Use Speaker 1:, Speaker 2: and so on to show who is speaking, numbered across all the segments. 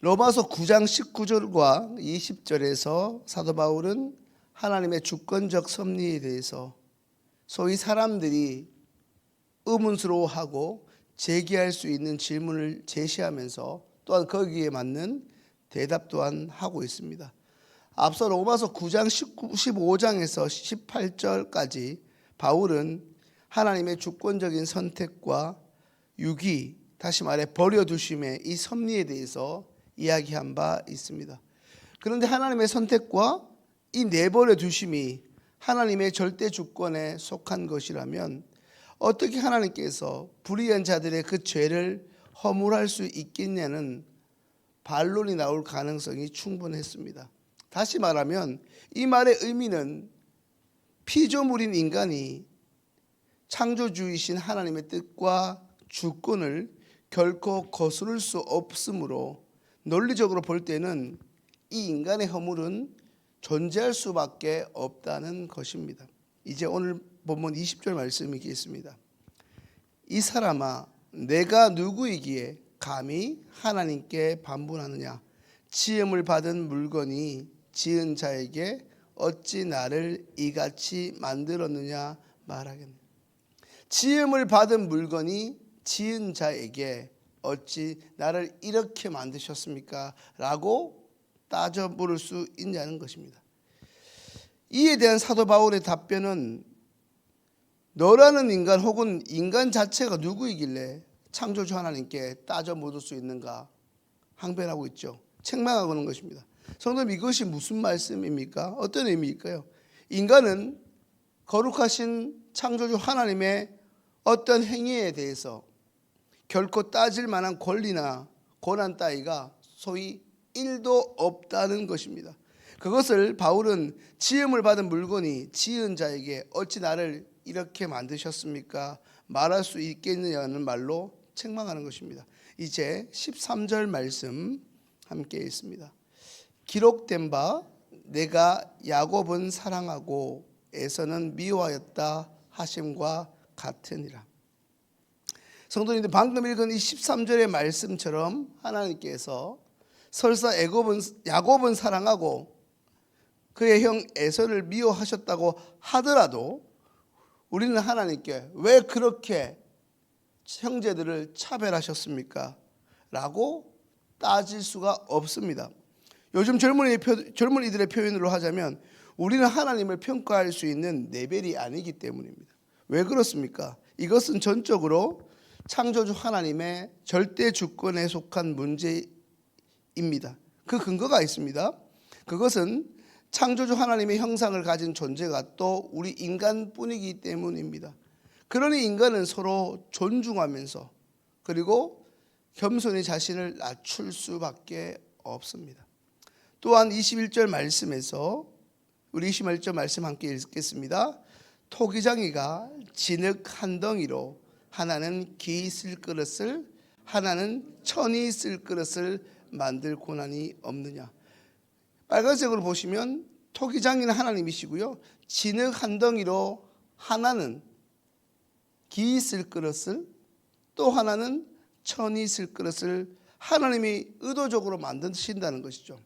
Speaker 1: 로마서 9장 19절과 20절에서 사도 바울은 하나님의 주권적 섭리에 대해서 소위 사람들이 의문스러워하고 제기할 수 있는 질문을 제시하면서 또한 거기에 맞는 대답 또한 하고 있습니다. 앞서 로마서 9장 15장에서 18절까지 바울은 하나님의 주권적인 선택과 유기, 다시 말해 버려두심의 이 섭리에 대해서 이야기한 바 있습니다. 그런데 하나님의 선택과 이 내버려 두심이 하나님의 절대 주권에 속한 것이라면 어떻게 하나님께서 불의한 자들의 그 죄를 허물할 수 있겠냐는 반론이 나올 가능성이 충분했습니다. 다시 말하면 이 말의 의미는 피조물인 인간이 창조주이신 하나님의 뜻과 주권을 결코 거스를 수 없으므로 논리적으로 볼 때는 이 인간의 허물은 존재할 수밖에 없다는 것입니다. 이제 오늘 본문 20절 말씀이 있겠습니다. 이 사람아, 내가 누구이기에 감히 하나님께 반문하느냐? 지음을 받은 물건이 지은 자에게 어찌 나를 이같이 만들었느냐 말하겠네. 지음을 받은 물건이 지은 자에게 어찌 나를 이렇게 만드셨습니까? 라고 따져 물을 수 있냐는 것입니다. 이에 대한 사도 바울의 답변은 너라는 인간 혹은 인간 자체가 누구이길래 창조주 하나님께 따져 묻을 수 있는가 항변하고 있죠. 책망하고 있는 것입니다. 성도님, 이것이 무슨 말씀입니까? 어떤 의미일까요? 인간은 거룩하신 창조주 하나님의 어떤 행위에 대해서 결코 따질 만한 권리나 고난 따위가 소위 1도 없다는 것입니다. 그것을 바울은 지음을 받은 물건이 지은 자에게 어찌 나를 이렇게 만드셨습니까? 말할 수 있겠느냐는 말로 책망하는 것입니다. 이제 13절 말씀 함께 읽습니다. 기록된 바 내가 야곱은 사랑하고 에서는 미워하였다 하심과 같으니라. 성도님들, 방금 읽은 이 13절의 말씀처럼 하나님께서 설사 야곱은 사랑하고 그의 형 에서를 미워하셨다고 하더라도 우리는 하나님께 왜 그렇게 형제들을 차별하셨습니까? 라고 따질 수가 없습니다. 요즘 젊은이들의 표현으로 하자면 우리는 하나님을 평가할 수 있는 레벨이 아니기 때문입니다. 왜 그렇습니까? 이것은 전적으로 창조주 하나님의 절대 주권에 속한 문제입니다. 그 근거가 있습니다. 그것은 창조주 하나님의 형상을 가진 존재가 또 우리 인간뿐이기 때문입니다. 그러니 인간은 서로 존중하면서 그리고 겸손히 자신을 낮출 수밖에 없습니다. 또한 21절 말씀에서 우리 21절 말씀 함께 읽겠습니다. 토기장이가 진흙 한 덩이로 하나는 기 쓸 그릇을 하나는 천이 쓸 그릇을 만들 고난이 없느냐. 빨간색으로 보시면 토기장이는 하나님이시고요, 진흙 한 덩이로 하나는 기 쓸 그릇을 또 하나는 천이 쓸 그릇을 하나님이 의도적으로 만드신다는 것이죠.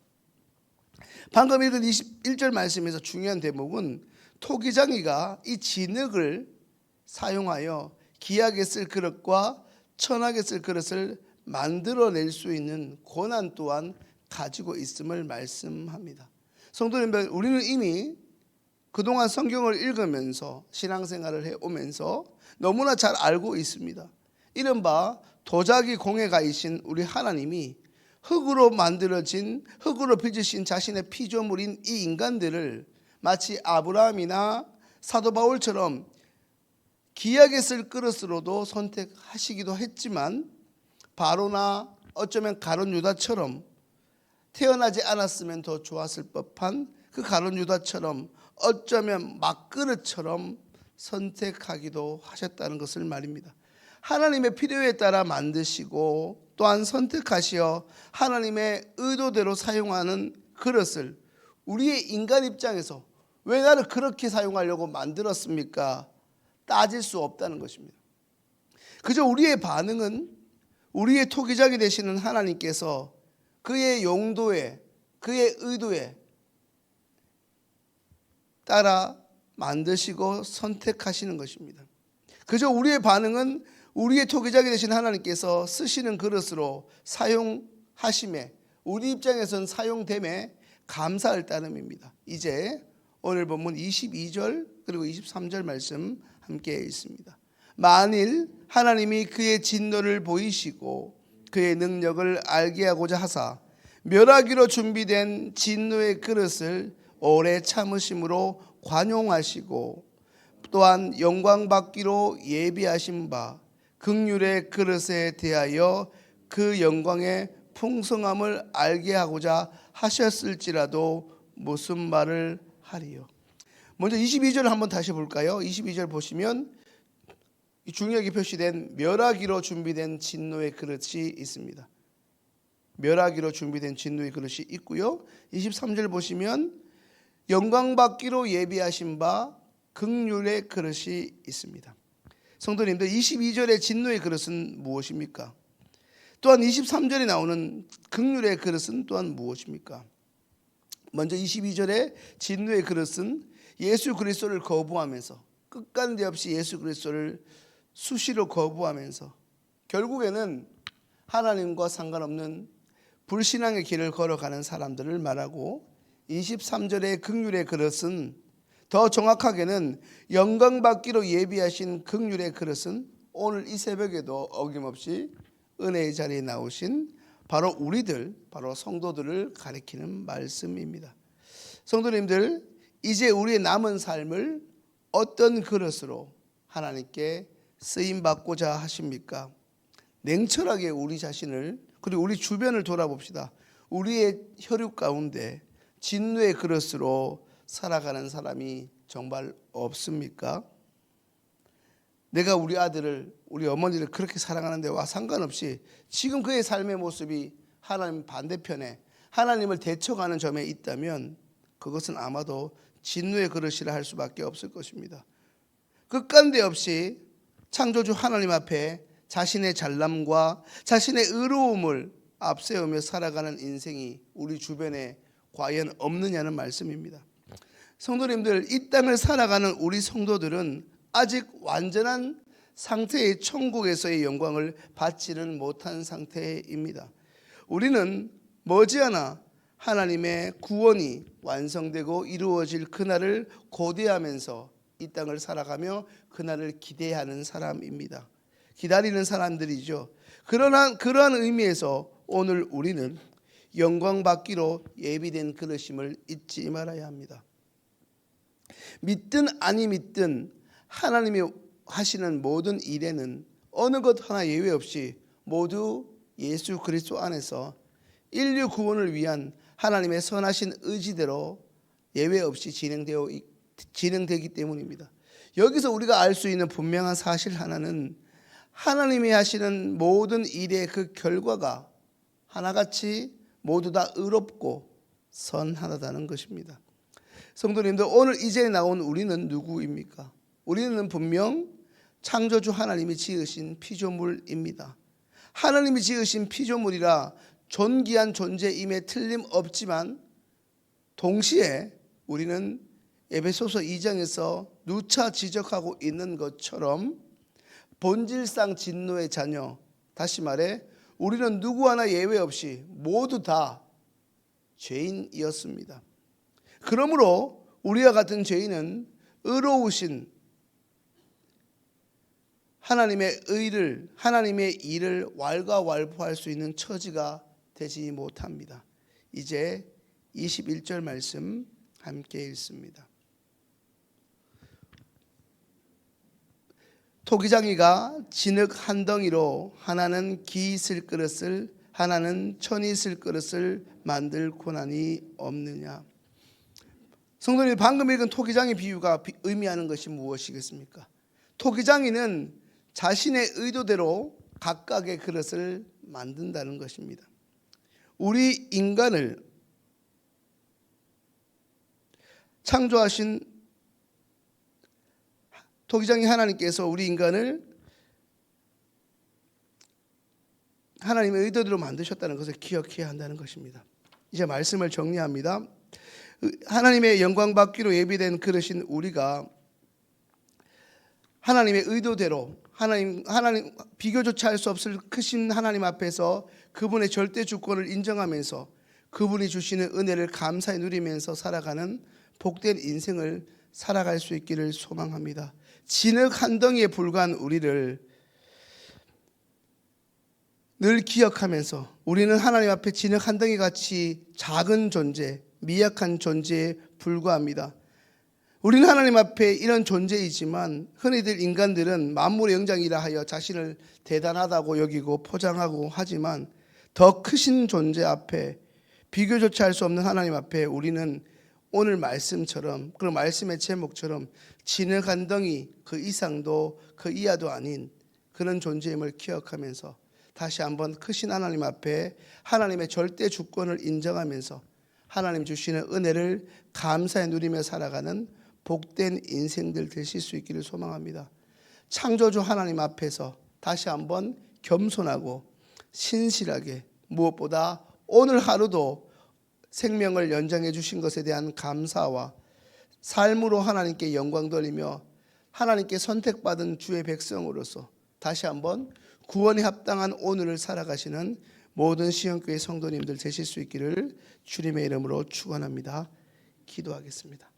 Speaker 1: 방금 읽은 21절 말씀에서 중요한 대목은 토기장이가 이 진흙을 사용하여 기하게 쓸 그릇과 천하게 쓸 그릇을 만들어낼 수 있는 권한 또한 가지고 있음을 말씀합니다. 성도님들, 우리는 이미 그동안 성경을 읽으면서 신앙생활을 해오면서 너무나 잘 알고 있습니다. 이른바 도자기 공예가이신 우리 하나님이 흙으로 만들어진, 흙으로 빚으신 자신의 피조물인 이 인간들을 마치 아브라함이나 사도 바울처럼 귀하게 쓸 그릇으로도 선택하시기도 했지만 바로나 어쩌면 가룟 유다처럼 태어나지 않았으면 더 좋았을 법한 그 가룟 유다처럼 어쩌면 막그릇처럼 선택하기도 하셨다는 것을 말입니다. 하나님의 필요에 따라 만드시고 또한 선택하시어 하나님의 의도대로 사용하는 그릇을 우리의 인간 입장에서 왜 나를 그렇게 사용하려고 만들었습니까? 따질 수 없다는 것입니다. 그저 우리의 반응은 우리의 토기장이 되시는 하나님께서 그의 용도에, 그의 의도에 따라 만드시고 선택하시는 것입니다. 그저 우리의 반응은 우리의 토기장이 되신 하나님께서 쓰시는 그릇으로 사용하심에, 우리 입장에서는 사용됨에 감사할 따름입니다. 이제 오늘 본문 22절 그리고 23절 말씀 함께 있습니다. 만일 하나님이 그의 진노를 보이시고 그의 능력을 알게 하고자 하사 멸하기로 준비된 진노의 그릇을 오래 참으심으로 관용하시고 또한 영광 받기로 예비하신 바 긍휼의 그릇에 대하여 그 영광의 풍성함을 알게 하고자 하셨을지라도 무슨 말을 하리요. 먼저 22절을 한번 다시 볼까요? 22절 보시면 중역이 표시된 멸하기로 준비된 진노의 그릇이 있습니다. 멸하기로 준비된 진노의 그릇이 있고요. 23절 보시면 영광 받기로 예비하신 바 긍휼의 그릇이 있습니다. 성도님들, 22절의 진노의 그릇은 무엇입니까? 또한 23절에 나오는 긍휼의 그릇은 또한 무엇입니까? 먼저 22절의 진노의 그릇은 예수 그리스도를 거부하면서, 끝간데 없이 예수 그리스도를 수시로 거부하면서 결국에는 하나님과 상관없는 불신앙의 길을 걸어가는 사람들을 말하고, 23절의 긍휼의 그릇은 더 정확하게는 영광 받기로 예비하신 긍휼의 그릇은 오늘 이 새벽에도 어김없이 은혜의 자리에 나오신 바로 우리들, 바로 성도들을 가리키는 말씀입니다. 성도님들, 이제 우리의 남은 삶을 어떤 그릇으로 하나님께 쓰임받고자 하십니까? 냉철하게 우리 자신을 그리고 우리 주변을 돌아봅시다. 우리의 혈육 가운데 진노의 그릇으로 살아가는 사람이 정말 없습니까? 내가 우리 아들을, 우리 어머니를 그렇게 사랑하는 데와 상관없이 지금 그의 삶의 모습이 하나님 반대편에 하나님을 대척하는 점에 있다면 그것은 아마도 진노의 그릇이라 할 수밖에 없을 것입니다. 끝간데 없이 창조주 하나님 앞에 자신의 잘남과 자신의 의로움을 앞세우며 살아가는 인생이 우리 주변에 과연 없느냐는 말씀입니다. 성도님들, 이 땅을 살아가는 우리 성도들은 아직 완전한 상태의 천국에서의 영광을 받지는 못한 상태입니다. 우리는 머지않아 하나님의 구원이 완성되고 이루어질 그날을 고대하면서 이 땅을 살아가며 그날을 기대하는 사람입니다. 기다리는 사람들이죠. 그러한 의미에서 오늘 우리는 영광 받기로 예비된 그릇임을 잊지 말아야 합니다. 믿든 아니 믿든 하나님이 하시는 모든 일에는 어느 것 하나 예외 없이 모두 예수 그리스도 안에서 인류 구원을 위한 하나님의 선하신 의지대로 예외 없이 진행되기 때문입니다. 여기서 우리가 알 수 있는 분명한 사실 하나는 하나님이 하시는 모든 일의 그 결과가 하나같이 모두 다 의롭고 선하다는 것입니다. 성도님들, 오늘 이제 나온 우리는 누구입니까? 우리는 분명 창조주 하나님이 지으신 피조물입니다. 하나님이 지으신 피조물이라 존귀한 존재임에 틀림없지만 동시에 우리는 에베소서 2장에서 누차 지적하고 있는 것처럼 본질상 진노의 자녀, 다시 말해 우리는 누구 하나 예외 없이 모두 다 죄인이었습니다. 그러므로 우리와 같은 죄인은 의로우신 하나님의 일을 왈가왈부할 수 있는 처지가 되지 못합니다. 이제 21절 말씀 함께 읽습니다. 토기장이가 진흙 한 덩이로 하나는 기 있을 그릇을 하나는 천이 있을 그릇을 만들 고난이 없느냐. 성도님, 방금 읽은 토기장의 비유가 의미하는 것이 무엇이겠습니까? 토기장이는 자신의 의도대로 각각의 그릇을 만든다는 것입니다. 우리 인간을 창조하신 토기장이 하나님께서 우리 인간을 하나님의 의도대로 만드셨다는 것을 기억해야 한다는 것입니다. 이제 말씀을 정리합니다. 하나님의 영광 받기로 예비된 그릇인 우리가 하나님의 의도대로 하나님 비교조차 할 수 없을 크신 하나님 앞에서 그분의 절대 주권을 인정하면서 그분이 주시는 은혜를 감사히 누리면서 살아가는 복된 인생을 살아갈 수 있기를 소망합니다. 진흙 한 덩이에 불과한 우리를 늘 기억하면서 우리는 하나님 앞에 진흙 한 덩이 같이 작은 존재, 미약한 존재에 불과합니다. 우리는 하나님 앞에 이런 존재이지만 흔히들 인간들은 만물의 영장이라 하여 자신을 대단하다고 여기고 포장하고 하지만 더 크신 존재 앞에 비교조차 할 수 없는 하나님 앞에 우리는 오늘 말씀처럼 그 말씀의 제목처럼 진흙 한 덩이 그 이상도 그 이하도 아닌 그런 존재임을 기억하면서 다시 한번 크신 하나님 앞에 하나님의 절대 주권을 인정하면서 하나님 주시는 은혜를 감사히 누리며 살아가는 복된 인생들 되실 수 있기를 소망합니다. 창조주 하나님 앞에서 다시 한번 겸손하고 신실하게 무엇보다 오늘 하루도 생명을 연장해 주신 것에 대한 감사와 삶으로 하나님께 영광 돌리며 하나님께 선택받은 주의 백성으로서 다시 한번 구원에 합당한 오늘을 살아가시는 모든 시온교회 성도님들 되실 수 있기를 주님의 이름으로 축원합니다. 기도하겠습니다.